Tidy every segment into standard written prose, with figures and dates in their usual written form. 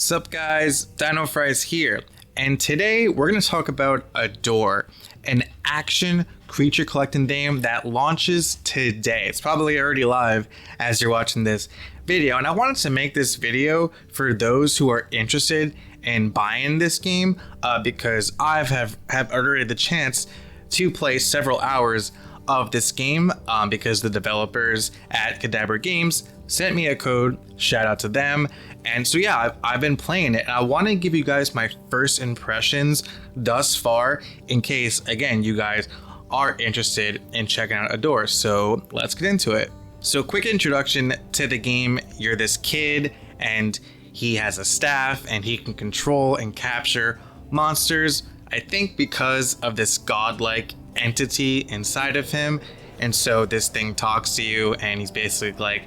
Sup guys, dinofries here, and today we're going to talk about Adoor, an action creature collecting game that launches today. It's probably already live as you're watching this video, and I wanted to make this video for those who are interested in buying this game because I have already the chance to play several hours of this game because the developers at Adoor Games sent me a code. Shout out to them. And so yeah, I've been playing it, and I want to give you guys my first impressions thus far in case, again, you guys are interested in checking out Adoor. So let's get into it. So quick introduction to the game. You're this kid and he has a staff and he can control and capture monsters, I think because of this godlike entity inside of him. And so this thing talks to you and he's basically like,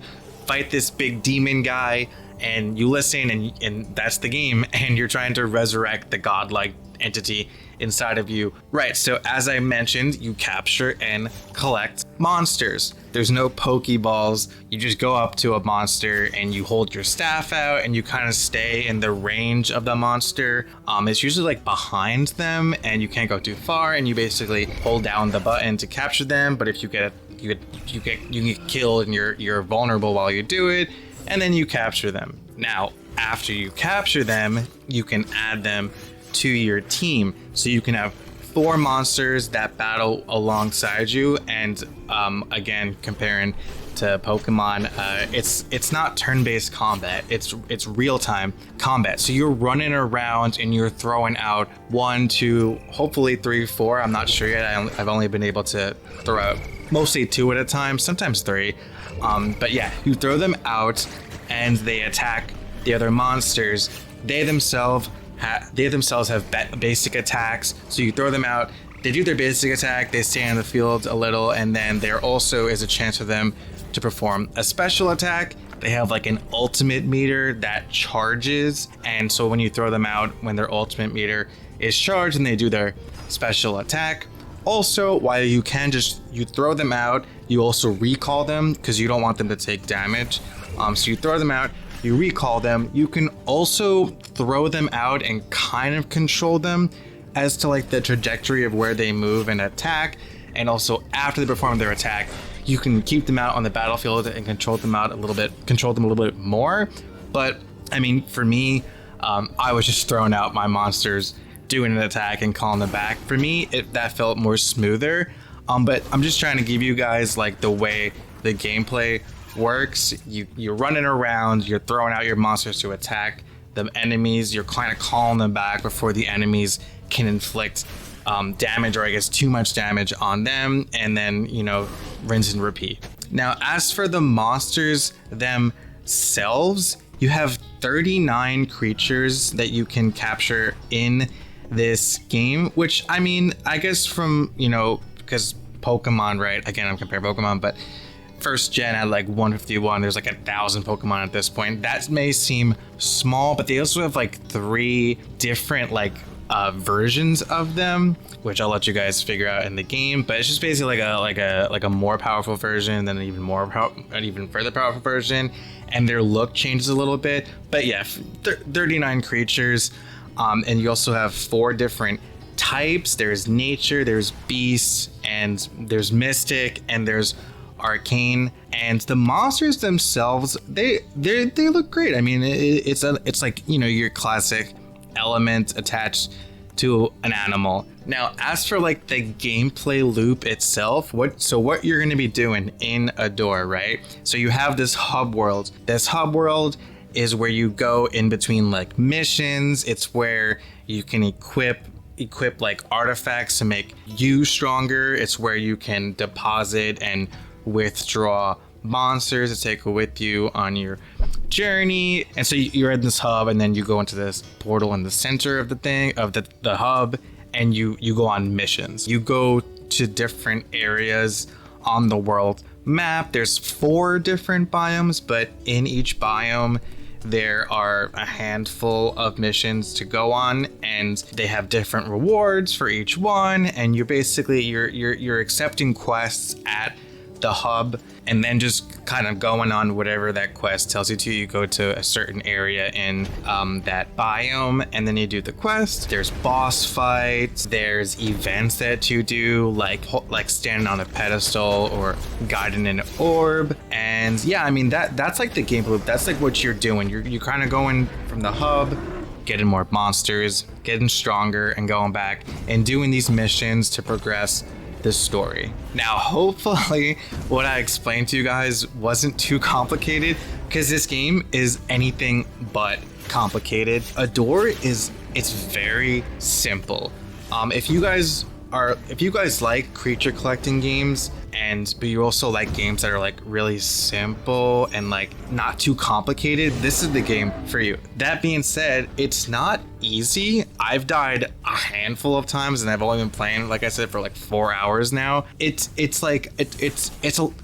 fight this big demon guy, and you listen, and that's the game, and you're trying to resurrect the godlike entity inside of you. Right, so as I mentioned, you capture and collect monsters. There's no Pokeballs. You just go up to a monster and you hold your staff out and you kind of stay in the range of the monster. It's usually like behind them and you can't go too far, and you basically hold down the button to capture them, but if you get killed and you're vulnerable while you do it, and then you capture them. Now, after you capture them, you can add them to your team. So you can have 4 monsters that battle alongside you, and again, comparing to Pokemon, it's not turn-based combat, it's real-time combat. So you're running around and you're throwing out 1, 2, hopefully 3, 4, I'm not sure yet. I've only been able to throw out mostly 2 at a time, sometimes 3. But yeah, you throw them out and they attack the other monsters. They themselves have basic attacks, so you throw them out, they do their basic attack, they stay on the field a little, and then there also is a chance for them to perform a special attack. They have like an ultimate meter that charges, and so when you throw them out, when their ultimate meter is charged and they do their special attack. Also, while you throw them out, you also recall them because you don't want them to take damage. So you throw them out, you recall them. You can also throw them out and kind of control them as to like the trajectory of where they move and attack. And also after they perform their attack, you can keep them out on the battlefield and control them a little bit more. But I mean, for me, I was just throwing out my monsters, doing an attack and calling them back. For me, that felt more smoother. But I'm just trying to give you guys like the way the gameplay works. You're running around, you're throwing out your monsters to attack the enemies, you're kind of calling them back before the enemies can inflict damage, or I guess too much damage on them, and then, you know, rinse and repeat. Now, as for the monsters themselves, you have 39 creatures that you can capture in this game, which, I mean, I guess from, you know, because Pokemon, right? Again, I'm comparing Pokemon, but first gen had like 151. There's like 1,000 Pokemon at this point. That may seem small, but they also have like 3 different like versions of them, which I'll let you guys figure out in the game. But it's just basically like a more powerful version, then an even further powerful version, and their look changes a little bit. But yeah, 39 creatures, and you also have 4 different types. There's nature, there's beast, and there's mystic, and there's arcane. And the monsters themselves, they look great. I mean, it's like, you know, your classic element attached to an animal. Now, as for like the gameplay loop itself, what you're going to be doing in Adoor, right? So you have this hub world. This hub world is where you go in between like missions. It's where you can equip like artifacts to make you stronger. It's where you can deposit and withdraw monsters to take with you on your journey. And so you're in this hub, and then you go into this portal in the center of the hub, and you go on missions. You go to different areas on the world map. There's 4 different biomes, but in each biome there are a handful of missions to go on, and they have different rewards for each one. And you're basically you're accepting quests at the hub and then just kind of going on whatever that quest tells you to. You go to a certain area in that biome, and then you do the quest. There's boss fights, there's events that you do, like standing on a pedestal or guiding an orb. And yeah, I mean that's like the game loop. That's like what you're doing. You're kind of going from the hub, getting more monsters, getting stronger, and going back and doing these missions to progress the story. Now, hopefully what I explained to you guys wasn't too complicated, because this game is anything but complicated. Adoor it's very simple. If you guys like creature collecting games, but you also like games that are like really simple and like not too complicated, this is the game for you. That being said, it's not easy. I've died a handful of times, and I've only been playing, like I said, for like 4 hours now. It's a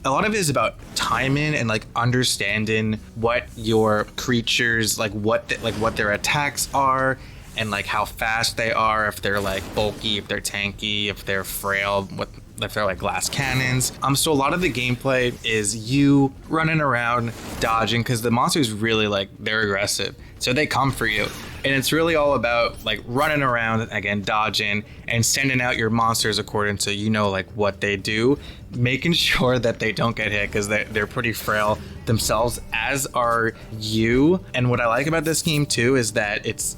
lot of it is about timing and like understanding what your creatures what their attacks are, and like how fast they are, if they're like bulky, if they're tanky, if they're frail, if they're like glass cannons. So a lot of the gameplay is you running around dodging, because the monsters really they're aggressive, so they come for you. And it's really all about like running around, again, dodging and sending out your monsters according to, what they do, making sure that they don't get hit, because they're pretty frail themselves, as are you. And what I like about this game too is that it's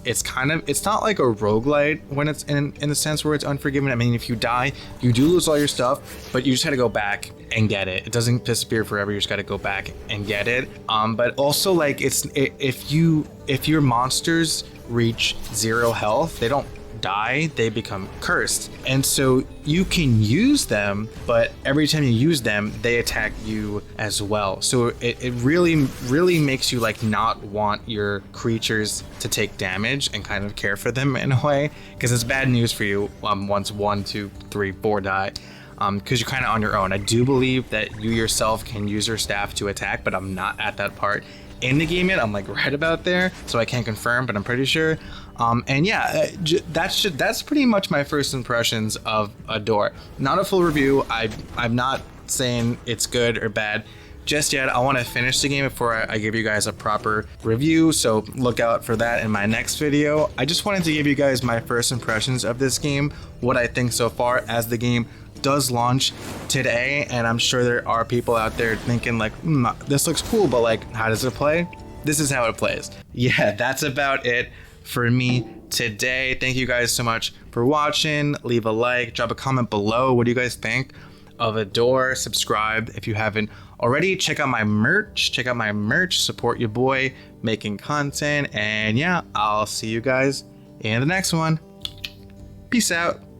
not like a roguelite when it's in the sense where it's unforgiving. I mean, if you die, you do lose all your stuff, but you just gotta go back and get it. It doesn't disappear forever. You just gotta go back and get it. But also if your monsters reach 0 health, they don't die, they become cursed, and so you can use them, but every time you use them, they attack you as well. So it really makes you not want your creatures to take damage and kind of care for them in a way, because it's bad news for you once 1, 2, 3, 4 die, because you're kind of on your own. I do believe that you yourself can use your staff to attack, but I'm not at that part in the game yet. I'm right about there, so I can't confirm, but I'm pretty sure. And yeah, that's pretty much my first impressions of Adoor. Not a full review. I'm not saying it's good or bad just yet. I want to finish the game before I give you guys a proper review, so look out for that in my next video. I just wanted to give you guys my first impressions of this game, what I think so far, as the game does launch today, and I'm sure there are people out there thinking this looks cool, but how does it play? This is how it plays. Yeah, that's about it for me today. Thank you guys so much for watching. Leave a like, drop a comment below. What do you guys think of Adoor? Subscribe if you haven't already. Check out my merch. Support your boy making content. And yeah, I'll see you guys in the next one. Peace out.